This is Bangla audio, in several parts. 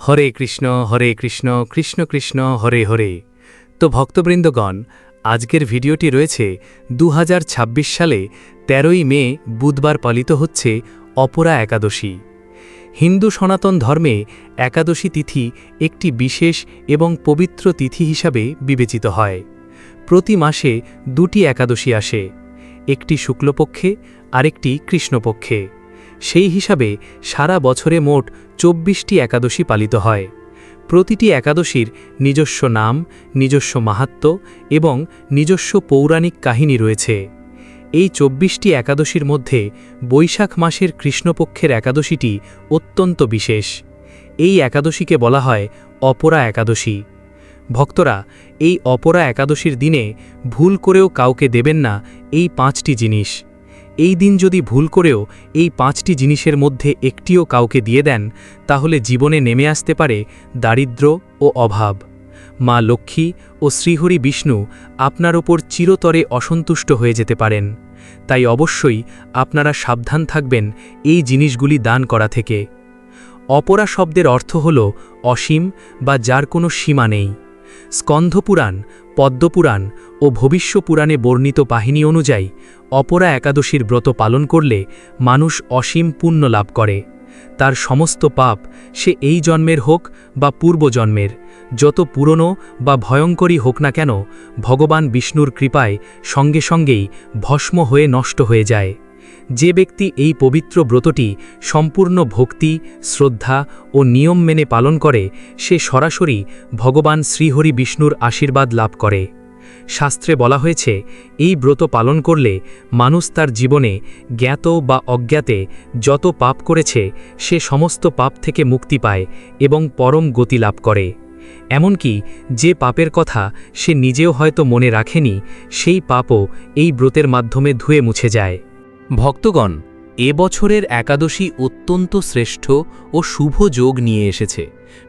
হরে কৃষ্ণ কৃষ্ণ কৃষ্ণ হরে হরে। তো ভক্তবৃন্দগণ, আজকের ভিডিওটি রয়েছে 2026 সালে 13ই মে বুধবার পালিত হচ্ছে অপরা একাদশী। হিন্দু সনাতন ধর্মে একাদশী তিথি একটি বিশেষ এবং পবিত্র তিথি হিসাবে বিবেচিত হয়। প্রতি মাসে দুটি একাদশী আসে, একটি শুক্লপক্ষে আরেকটি কৃষ্ণপক্ষে। সেই হিসাবে সারা বছরে মোট 24টি একাদশী পালিত হয়। প্রতিটি একাদশীর নিজস্ব নাম, নিজস্ব মাহাত্ম্য এবং নিজস্ব পৌরাণিক কাহিনী রয়েছে। এই 24টি একাদশীর মধ্যে বৈশাখ মাসের কৃষ্ণপক্ষের একাদশীটি অত্যন্ত বিশেষ। এই একাদশীকে বলা হয় অপরা একাদশী। ভক্তরা, এই অপরা একাদশীর দিনে ভুল করেও কাউকে দেবেন না এই 5টি জিনিস। এই দিন যদি ভুল করেও এই 5টি জিনিসের মধ্যে একটিও কাউকে দিয়ে দেন, তাহলে জীবনে নেমে আসতে পারে দারিদ্র্য ও অভাব। মা লক্ষ্মী ও শ্রীহরি বিষ্ণু আপনার ওপর চিরতরে অসন্তুষ্ট হয়ে যেতে পারেন। তাই অবশ্যই আপনারা সাবধান থাকবেন এই জিনিসগুলি দান করা থেকে। অপরা শব্দের অর্থ হল অসীম বা যার কোনো সীমা নেই। স্কন্ধপুরাণ, পদ্মপুরাণ ও ভবিষ্য পুরাণে বর্ণিত কাহিনী অনুযায়ী অপরা একাদশীর ব্রত পালন করলে মানুষ অসীম পুণ্য লাভ করে। তার সমস্ত পাপ, সে এই জন্মের হোক বা পূর্বজন্মের, যত পুরনো বা ভয়ঙ্করই হোক না কেন, ভগবান বিষ্ণুর কৃপায় সঙ্গে সঙ্গেই ভস্ম হয়ে নষ্ট হয়ে যায়। যে ব্যক্তি এই পবিত্র ব্রতটি সম্পূর্ণ ভক্তি, শ্রদ্ধা ও নিয়ম মেনে পালন করে, সে সরাসরি ভগবান শ্রীহরি বিষ্ণুর আশীর্বাদ লাভ করে। শাস্ত্রে বলা হয়েছে, এই ব্রত পালন করলে মানুষ তার জীবনে জ্ঞাত বা অজ্ঞাতে যত পাপ করেছে সে সমস্ত পাপ থেকে মুক্তি পায় এবং পরম গতি লাভ করে। এমনকি যে পাপের কথা সে নিজেও হয়তো মনে রাখেনি, সেই পাপও এই ব্রতের মাধ্যমে ধুয়ে মুছে যায়। ভক্তগণ, এবছরের একাদশী অত্যন্ত শ্রেষ্ঠ ও শুভ যোগ নিয়ে এসেছে।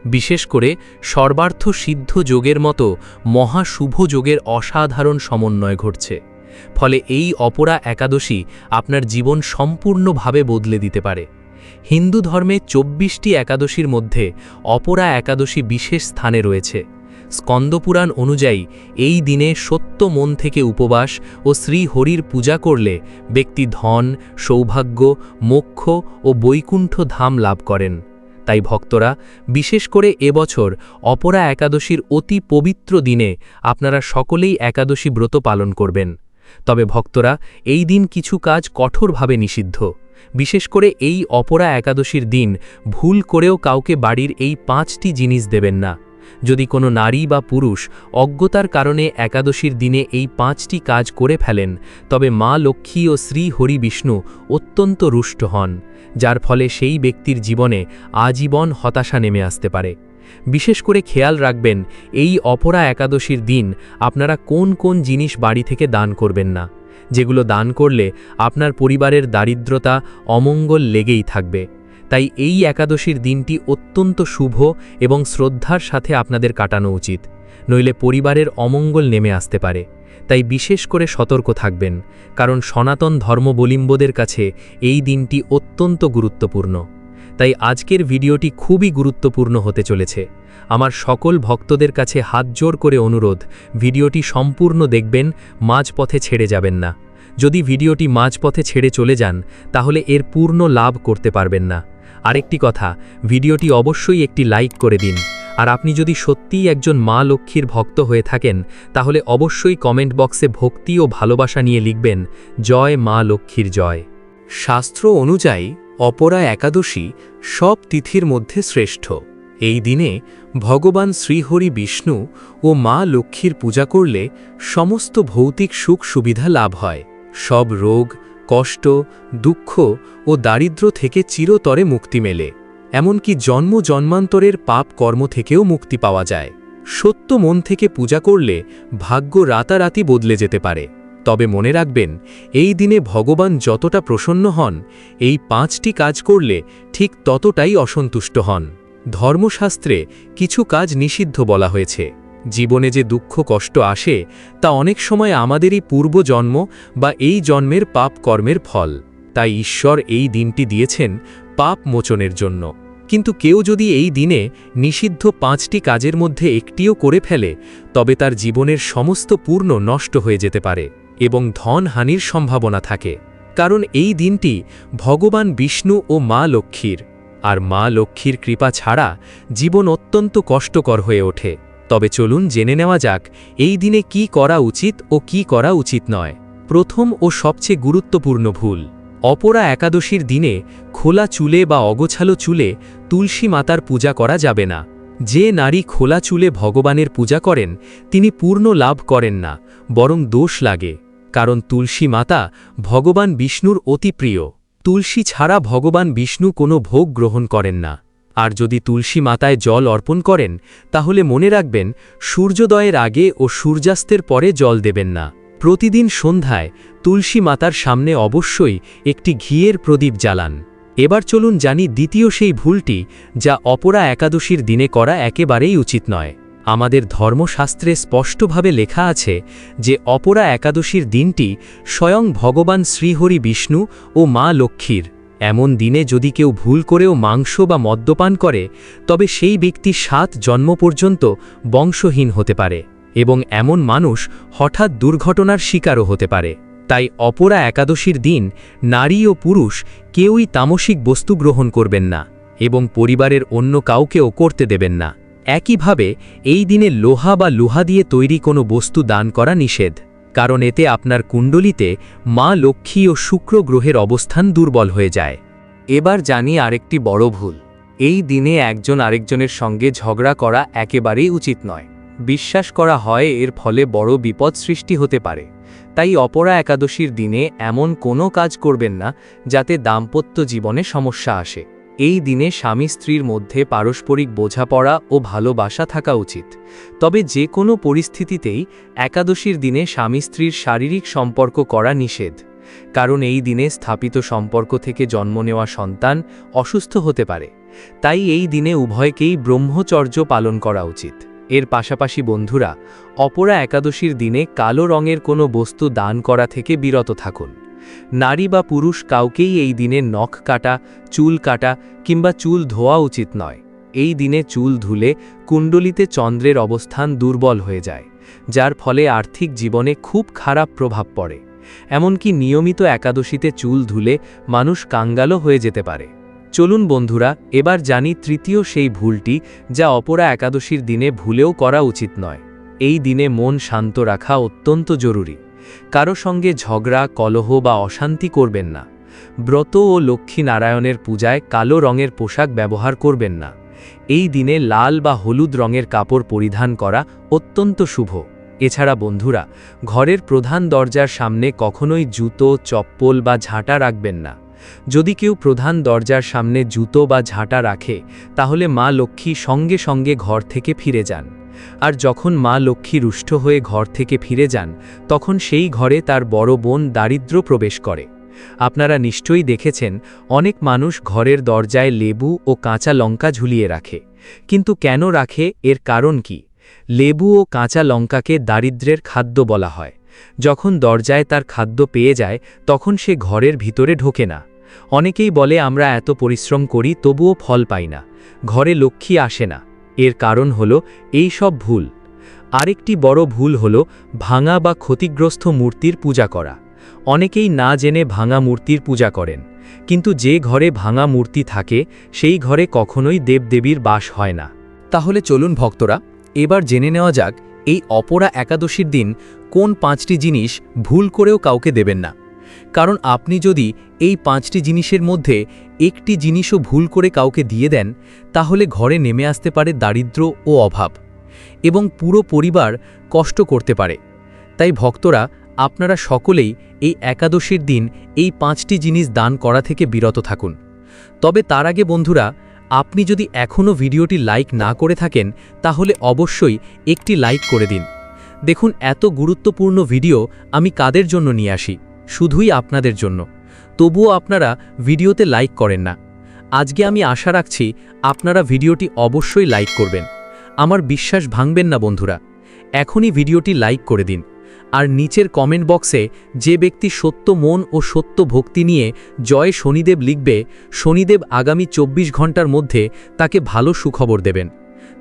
বিশেষ করে সর্বার্থ সিদ্ধ যোগের মতো মহাশুভ যোগের অসাধারণ সমন্বয় ঘটছে। ফলে এই অপরা একাদশী আপনার জীবন সম্পূর্ণভাবে বদলে দিতে পারে। হিন্দু ধর্মে 24টি একাদশীর মধ্যে অপরা একাদশী বিশেষ স্থানে রয়েছে। স্কন্দপুরাণ অনুযায়ী এই দিনে সত্য মন থেকে উপবাস ও শ্রীহরির পূজা করলে ব্যক্তি ধন, সৌভাগ্য, মোক্ষ ও বৈকুণ্ঠ ধাম লাভ করেন। তাই ভক্তরা, বিশেষ করে এবছর অপরা একাদশীর অতি পবিত্র দিনে আপনারা সকলেই একাদশী ব্রত পালন করবেন। তবে ভক্তরা, এই দিন কিছু কাজ কঠোরভাবে নিষিদ্ধ। বিশেষ করে এই অপরা একাদশীর দিন ভুল করেও কাউকে বাড়ির এই 5টি জিনিস দেবেন না। যদি কোনো নারী বা পুরুষ অজ্ঞতার কারণে একাদশীর দিনে এই 5টি কাজ করে ফেলেন, তবে মা লক্ষ্মী ও শ্রী হরি বিষ্ণু অত্যন্ত রুষ্ট হন, যার ফলে সেই ব্যক্তির জীবনে আজীবন হতাশা নেমে আসতে পারে। বিশেষ করে খেয়াল রাখবেন, এই অপরা একাদশীর দিন আপনারা কোন কোন জিনিস বাড়ি থেকে দান করবেন না, যেগুলো দান করলে আপনার পরিবারের দারিদ্রতা, অমঙ্গল লেগেই থাকবে। তাই এই একাদশীর দিনটি অত্যন্ত শুভ এবং শ্রদ্ধার সাথে আপনাদের কাটানো উচিত, নইলে পরিবারের অমঙ্গল নেমে আসতে পারে। তাই বিশেষ করে সতর্ক থাকবেন, কারণ সনাতন ধর্মাবলম্বীদের কাছে এই দিনটি অত্যন্ত গুরুত্বপূর্ণ। তাই আজকের ভিডিওটি খুবই গুরুত্বপূর্ণ হতে চলেছে। আমার সকল ভক্তদের কাছে হাতজোড় করে অনুরোধ, ভিডিওটি সম্পূর্ণ দেখবেন, মাঝপথে ছেড়ে যাবেন না। যদি ভিডিওটি মাঝপথে ছেড়ে চলে যান, তাহলে এর পূর্ণ লাভ করতে পারবেন না। আরেকটি কথা, ভিডিওটি অবশ্যই একটি লাইক করে দিন। আর আপনি যদি সত্যিই একজন মা লক্ষ্মীর ভক্ত হয়ে থাকেন, তাহলে অবশ্যই কমেন্ট বক্সে ভক্তি ও ভালোবাসা নিয়ে লিখবেন, জয় মা লক্ষ্মীর জয়। শাস্ত্র অনুযায়ী অপরা একাদশী সব তিথির মধ্যে শ্রেষ্ঠ। এই দিনে ভগবান শ্রীহরি বিষ্ণু ও মা লক্ষ্মীর পূজা করলে সমস্ত ভৌতিক সুখ সুবিধা লাভ হয়। সব রোগ, কষ্ট, দুঃখ ও দারিদ্র্য থেকে চিরতরে মুক্তি মেলে। এমনকি জন্ম জন্মান্তরের পাপ কর্ম থেকেও মুক্তি পাওয়া যায়। সত্য মন থেকে পূজা করলে ভাগ্য রাতারাতি বদলে যেতে পারে। তবে মনে রাখবেন, এই দিনে ভগবান যতটা প্রসন্ন হন, এই 5টি কাজ করলে ঠিক ততটাই অসন্তুষ্ট হন। ধর্মশাস্ত্রে কিছু কাজ নিষিদ্ধ বলা হয়েছে। জীবনে যে দুঃখ কষ্ট আসে, তা অনেক সময় আমাদেরই পূর্বজন্ম বা এই জন্মের পাপ কর্মের ফল। তাই ঈশ্বর এই দিনটি দিয়েছেন পাপ মোচনের জন্য। কিন্তু কেউ যদি এই দিনে নিষিদ্ধ 5টি কাজের মধ্যে একটিও করে ফেলে তবে তার জীবনের সমস্ত পূর্ণ নষ্ট হয়ে যেতে পারে এবং ধনহানির সম্ভাবনা থাকে। কারণ এই দিনটি ভগবান বিষ্ণু ও মা লক্ষ্মীর, আর মা লক্ষ্মীর কৃপা ছাড়া জীবন অত্যন্ত কষ্টকর হয়ে ওঠে। তবে চলুন জেনে নেওয়া যাক এই দিনে কি করা উচিত ও কি করা উচিত নয়। প্রথম ও সবচেয়ে গুরুত্বপূর্ণ ভুল, অপরা একাদশীর দিনে খোলা চুলে বা অগোছালো চুলে তুলসী মাতার পূজা করা যাবে না। যে নারী খোলা চুলে ভগবানের পূজা করেন তিনি পূর্ণ লাভ করেন না, বরং দোষ লাগে। কারণ তুলসী মাতা ভগবান বিষ্ণুর অতি প্রিয়। তুলসী ছাড়া ভগবান বিষ্ণু কোনো ভোগ গ্রহণ করেন না। আর যদি তুলসী মাতায় জল অর্পণ করেন তাহলে মনে রাখবেন সূর্যোদয়ের আগে ও সূর্যাস্তের পরে জল দেবেন না। প্রতিদিন সন্ধ্যায় তুলসী মাতার সামনে অবশ্যই একটি ঘিয়ের প্রদীপ জ্বালান। এবার চলুন জানি দ্বিতীয় সেই ভুলটি যা অপরা একাদশীর দিনে করা একেবারেই উচিত নয়। আমাদের ধর্মশাস্ত্রে স্পষ্টভাবে লেখা আছে যে অপরা একাদশীর দিনটি স্বয়ং ভগবান শ্রীহরি বিষ্ণু ও মা লক্ষ্মীর। এমন দিনে যদি কেউ ভুল করেও মাংস বা মদ্যপান করে তবে সেই ব্যক্তি 7 জন্ম পর্যন্ত বংশহীন হতে পারে এবং এমন মানুষ হঠাৎ দুর্ঘটনার শিকারও হতে পারে। তাই অপরা একাদশীর দিন নারী ও পুরুষ কেউই তামসিক বস্তু গ্রহণ করবেন না এবং পরিবারের অন্য কাউকেও করতে দেবেন না। একইভাবে এই দিনে লোহা বা লোহা দিয়ে তৈরি কোনো বস্তু দান করা নিষেধ, কারণ এতে আপনার কুণ্ডলিতে মা লক্ষ্মী ও শুক্র গ্রহের অবস্থান দুর্বল হয়ে যায়। এবার জানি আরেকটি বড় ভুল, এই দিনে একজন আরেকজনের সঙ্গে ঝগড়া করা একেবারেই উচিত নয়। বিশ্বাস করা হয় এর ফলে বড় বিপদ সৃষ্টি হতে পারে। তাই অপরা একাদশীর দিনে এমন কোনো কাজ করবেন না যাতে দাম্পত্য জীবনে সমস্যা আসে। এই দিনে স্বামী স্ত্রীর মধ্যে পারস্পরিক বোঝাপড়া ও ভালোবাসা থাকা উচিত। তবে যে কোনো পরিস্থিতিতেই একাদশীর দিনে স্বামী স্ত্রীর শারীরিক সম্পর্ক করা নিষেধ, কারণ এই দিনে স্থাপিত সম্পর্ক থেকে জন্ম নেওয়া সন্তান অসুস্থ হতে পারে। তাই এই দিনে উভয়কেই ব্রহ্মচর্য পালন করা উচিত। এর পাশাপাশি বন্ধুরা, অপরা একাদশীর দিনে কালো রঙের কোনো বস্তু দান করা থেকে বিরত থাকুন। নারী বা পুরুষ কাউকেই এই দিনে নখ কাটা, চুল কাটা কিংবা চুল ধোয়া উচিত নয়। এই দিনে চুল ধুলে কুণ্ডলিতে চন্দ্রের অবস্থান দুর্বল হয়ে যায়, যার ফলে আর্থিক জীবনে খুব খারাপ প্রভাব পড়ে। এমনকি নিয়মিত একাদশীতে চুল ধুলে মানুষ কাঙ্গালও হয়ে যেতে পারে। চলুন বন্ধুরা এবার জানি তৃতীয় সেই ভুলটি যা অপরা একাদশীর দিনে ভুলেও করা উচিত নয়। এই দিনে মন শান্ত রাখা অত্যন্ত জরুরি। কারো সঙ্গে ঝগড়া, কলহ বা অশান্তি করবেন না। ব্রত ও লক্ষ্মী নারায়ণের পূজায় কালো রঙের পোশাক ব্যবহার করবেন না। এই দিনে লাল বা হলুদ রঙের কাপড় পরিধান করা অত্যন্ত শুভ। এছাড়া বন্ধুরা, ঘরের প্রধান দরজার সামনে কখনোই জুতো, চপ্পল বা ঝাঁটা রাখবেন না। যদি কেউ প্রধান দরজার সামনে জুতো বা ঝাঁটা রাখে তাহলে মা লক্ষ্মী সঙ্গে সঙ্গে ঘর থেকে ফিরে যান। আর যখন মা লক্ষ্মী রুষ্ট হয়ে ঘর থেকে ফিরে যান তখন সেই ঘরে তার বড় বোন দারিদ্র্য প্রবেশ করে। আপনারা নিশ্চয়ই দেখেছেন অনেক মানুষ ঘরের দরজায় লেবু ও কাঁচা লঙ্কা ঝুলিয়ে রাখে। কিন্তু কেন রাখে, এর কারণ কি? লেবু ও কাঁচা লঙ্কাকে দারিদ্র্যের খাদ্য বলা হয়। যখন দরজায় তার খাদ্য পেয়ে যায় তখন সে ঘরের ভিতরে ঢোকে না। অনেকেই বলে আমরা এত পরিশ্রম করি তবুও ফল পাই না, ঘরে লক্ষ্মী আসে না। এর কারণ হলো এই সব ভুল। আরেকটি বড় ভুল হলো ভাঙা বা ক্ষতিগ্রস্ত মূর্তির পূজা করা। অনেকেই না জেনে ভাঙা মূর্তির পূজা করেন, কিন্তু যে ঘরে ভাঙা মূর্তি থাকে সেই ঘরে কখনোই দেবদেবীর বাস হয় না। তাহলে চলুন ভক্তরা এবার জেনে নেওয়া যাক এই অপরা একাদশীর দিন কোন 5টি জিনিস ভুল করেও কাউকে দেবেন না। কারণ আপনি যদি এই 5টি জিনিসের মধ্যে একটি জিনিসও ভুল করে কাউকে দিয়ে দেন তাহলে ঘরে নেমে আসতে পারে দারিদ্র্য ও অভাব এবং পুরো পরিবার কষ্ট করতে পারে। তাই ভক্তরা আপনারা সকলেই এই একাদশীর দিন এই 5টি জিনিস দান করা থেকে বিরত থাকুন। তবে তার আগে বন্ধুরা, আপনি যদি এখনও ভিডিওটি লাইক না করে থাকেন তাহলে অবশ্যই একটি লাইক করে দিন। দেখুন এত গুরুত্বপূর্ণ ভিডিও আমি কাদের জন্য নিয়ে আসি, শুধুই আপনাদের জন্য। তবুও আপনারা ভিডিওতে লাইক করেন না। আজকে আমি আশা রাখছি আপনারা ভিডিওটি অবশ্যই লাইক করবেন। আমার বিশ্বাস ভাঙবেন না বন্ধুরা, এখনই ভিডিওটি লাইক করে দিন। আর নিচের কমেন্ট বক্সে যে ব্যক্তি সত্য মন ও সত্য ভক্তি নিয়ে জয় শনিদেব লিখবে, শনিদেব আগামী 24 ঘন্টার মধ্যে তাকে ভালো সুখবর দেবেন।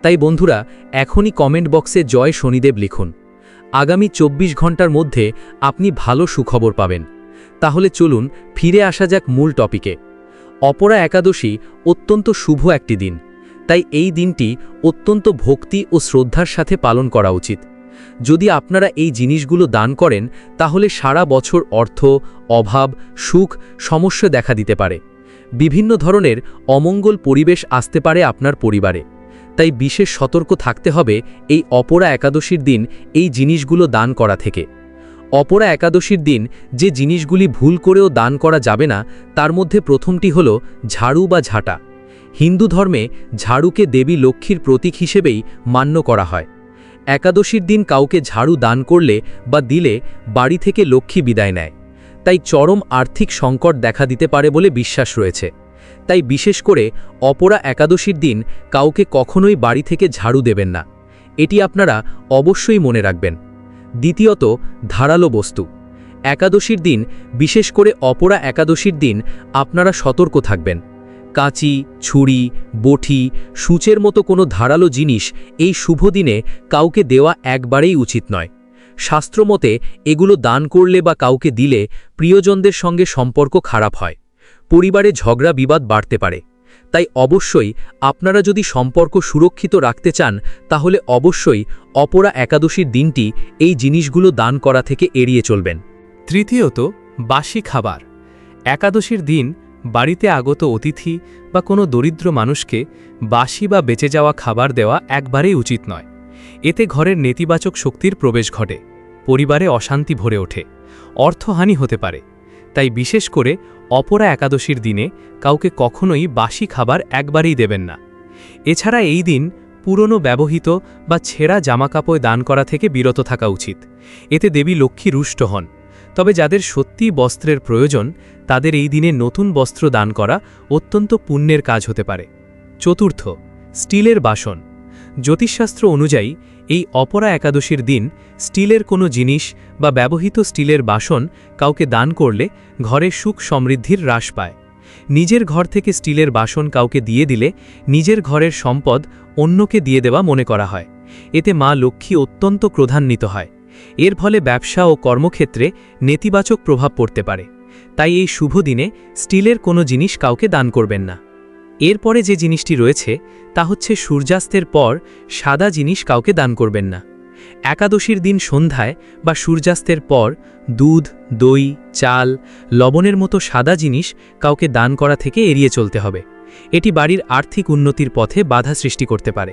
তাই বন্ধুরা, এখনই কমেন্ট বক্সে জয় শনিদেব লিখুন। আগামী 24 ঘন্টার মধ্যে আপনি ভালো সুখবর পাবেন। তাহলে চলুন ফিরে আসা যাক মূল টপিকে। অপরা একাদশী অত্যন্ত শুভ একটি দিন, তাই এই দিনটি অত্যন্ত ভক্তি ও শ্রদ্ধার সাথে পালন করা উচিত। যদি আপনারা এই জিনিসগুলো দান করেন, তাহলে সারা বছর অর্থ, অভাব, সুখ, সমস্যা দেখা দিতে পারে। বিভিন্ন ধরনের অমঙ্গল পরিবেশ আসতে পারে আপনার পরিবারে। তাই বিশেষ সতর্ক থাকতে হবে এই অপরা একাদশীর দিন এই জিনিসগুলো দান করা থেকে। অপরা একাদশীর দিন যে জিনিসগুলি ভুল করেও দান করা যাবে না, তার মধ্যে প্রথমটি হল ঝাড়ু বা ঝাঁটা। হিন্দু ধর্মে ঝাড়ুকে দেবী লক্ষ্মীর প্রতীক হিসেবেই মান্য করা হয়। একাদশীর দিন কাউকে ঝাড়ু দান করলে বা দিলে বাড়ি থেকে লক্ষ্মী বিদায় নেয়। তাই চরম আর্থিক সংকট দেখা দিতে পারে বলে বিশ্বাস রয়েছে। তাই বিশেষ করে অপরা একাদশীর দিন কাউকে কখনোই বাড়ি থেকে ঝাড়ু দেবেন না। এটি আপনারা অবশ্যই মনে রাখবেন। দ্বিতীয়ত, ধারালো বস্তু। একাদশীর দিন, বিশেষ করে অপরা একাদশীর দিন আপনারা সতর্ক থাকবেন। কাঁচি, ছুরি, বটি, সূচের মতো কোনো ধারালো জিনিস এই শুভ দিনে কাউকে দেওয়া একবারেই উচিত নয়। শাস্ত্রমতে এগুলো দান করলে বা কাউকে দিলে প্রিয়জনদের সঙ্গে সম্পর্ক খারাপ হয়, পরিবারে ঝগড়া বিবাদ বাড়তে পারে। তাই অবশ্যই আপনারা যদি সম্পর্ক সুরক্ষিত রাখতে চান, তাহলে অবশ্যই অপরা একাদশীর দিনটি এই জিনিসগুলো দান করা থেকে এড়িয়ে চলবেন। তৃতীয়ত, বাসি খাবার। একাদশীর দিন বাড়িতে আগত অতিথি বা কোনো দরিদ্র মানুষকে বাসি বা বেঁচে যাওয়া খাবার দেওয়া একবারেই উচিত নয়। এতে ঘরের নেতিবাচক শক্তির প্রবেশ ঘটে, পরিবারে অশান্তি ভরে ওঠে, অর্থহানি হতে পারে। তাই বিশেষ করে অপরা একাদশীর দিনে কাউকে কখনোই বাসি খাবার একবারেই দেবেন না। এছাড়া এই দিন পুরনো ব্যবহৃত বা ছেঁড়া জামাকাপড় দান করা থেকে বিরত থাকা উচিত। এতে দেবী লক্ষ্মী রুষ্ট হন। তবে যাদের সত্যিই বস্ত্রের প্রয়োজন, তাদের এই দিনে নতুন বস্ত্র দান করা অত্যন্ত পুণ্যের কাজ হতে পারে। চতুর্থ, স্টিলের বাসন। জ্যোতিষশাস্ত্র অনুযায়ী এই অপরা একাদশীর দিন স্টিলের কোনো জিনিস বা ব্যবহৃত স্টিলের বাসন কাউকে দান করলে ঘরে সুখ সমৃদ্ধির হ্রাস পায়। নিজের ঘর থেকে স্টিলের বাসন কাউকে দিয়ে দিলে নিজের ঘরের সম্পদ অন্যকে দিয়ে দেওয়া মনে করা হয়। এতে মা লক্ষ্মী অত্যন্ত ক্রোধান্বিত হয়। এর ফলে ব্যবসা ও কর্মক্ষেত্রে নেতিবাচক প্রভাব পড়তে পারে। তাই এই শুভ দিনে স্টিলের কোনো জিনিস কাউকে দান করবেন না। এরপরে যে জিনিসটি রয়েছে তা হচ্ছে সূর্যাস্তের পর সাদা জিনিস কাউকে দান করবেন না। একাদশীর দিন সন্ধ্যায় বা সূর্যাস্তের পর দুধ, দই, চাল, লবণের মতো সাদা জিনিস কাউকে দান করা থেকে এড়িয়ে চলতে হবে। এটি বাড়ির আর্থিক উন্নতির পথে বাধা সৃষ্টি করতে পারে।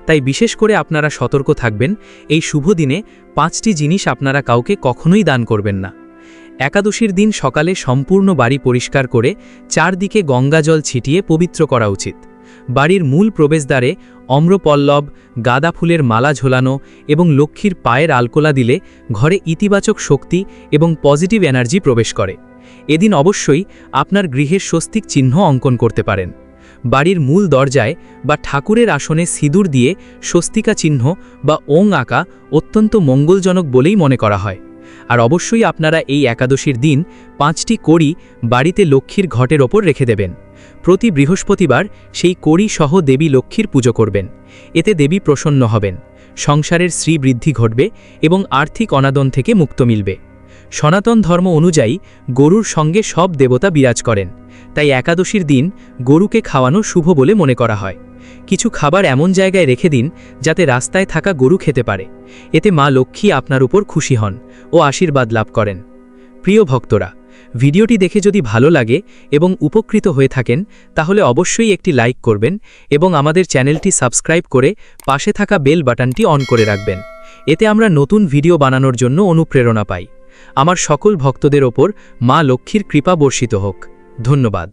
তাই বিশেষ করে আপনারা সতর্ক থাকবেন। এই শুভ দিনে 5টি জিনিস আপনারা কাউকে কখনোই দান করবেন না। একাদশীর দিন সকালে সম্পূর্ণ বাড়ি পরিষ্কার করে চারদিকে গঙ্গাজল ছিটিয়ে পবিত্র করা উচিত। বাড়ির মূল প্রবেশদ্বারে অম্রপল্লব, গাঁদা ফুলের মালা ঝোলানো এবং লক্ষ্মীর পায়ের আলকোলা দিলে ঘরে ইতিবাচক শক্তি এবং পজিটিভ এনার্জি প্রবেশ করে। এদিন অবশ্যই আপনার গৃহের স্বস্তিক চিহ্ন অঙ্কন করতে পারেন। বাড়ির মূল দরজায় বা ঠাকুরের আসনে সিঁদুর দিয়ে স্বস্তিকা চিহ্ন বা ওং আঁকা অত্যন্ত মঙ্গলজনক বলেই মনে করা হয়। আর অবশ্যই আপনারা এই একাদশীর দিন 5টি কড়ি বাড়িতে লক্ষ্মীর ঘটের ওপর রেখে দেবেন। প্রতি বৃহস্পতিবার সেই কড়ি সহ দেবী লক্ষ্মীর পুজো করবেন। এতে দেবী প্রসন্ন হবেন, সংসারের শ্রীবৃদ্ধি ঘটবে এবং আর্থিক অনাদন থেকে মুক্ত মিলবে। সনাতন ধর্ম অনুযায়ী গরুর সঙ্গে সব দেবতা বিরাজ করেন। তাই একাদশীর দিন গরুকে খাওয়ানো শুভ বলে মনে করা হয়। কিছু খাবার এমন জায়গায় রেখে দিন যাতে রাস্তায় থাকা গরু খেতে পারে। এতে মা লক্ষ্মী আপনার উপর খুশি হন ও আশীর্বাদ লাভ করেন। প্রিয় ভক্তরা, ভিডিওটি দেখে যদি ভালো লাগে এবং উপকৃত হয়ে থাকেন, তাহলে অবশ্যই একটি লাইক করবেন এবং আমাদের চ্যানেলটি সাবস্ক্রাইব করে পাশে থাকা বেল বাটনটি অন করে রাখবেন। এতে আমরা নতুন ভিডিও বানানোর জন্য অনুপ্রেরণা পাই। আমার সকল ভক্তদের ওপর মা লক্ষ্মীর কৃপা বর্ষিত হোক। ধন্যবাদ।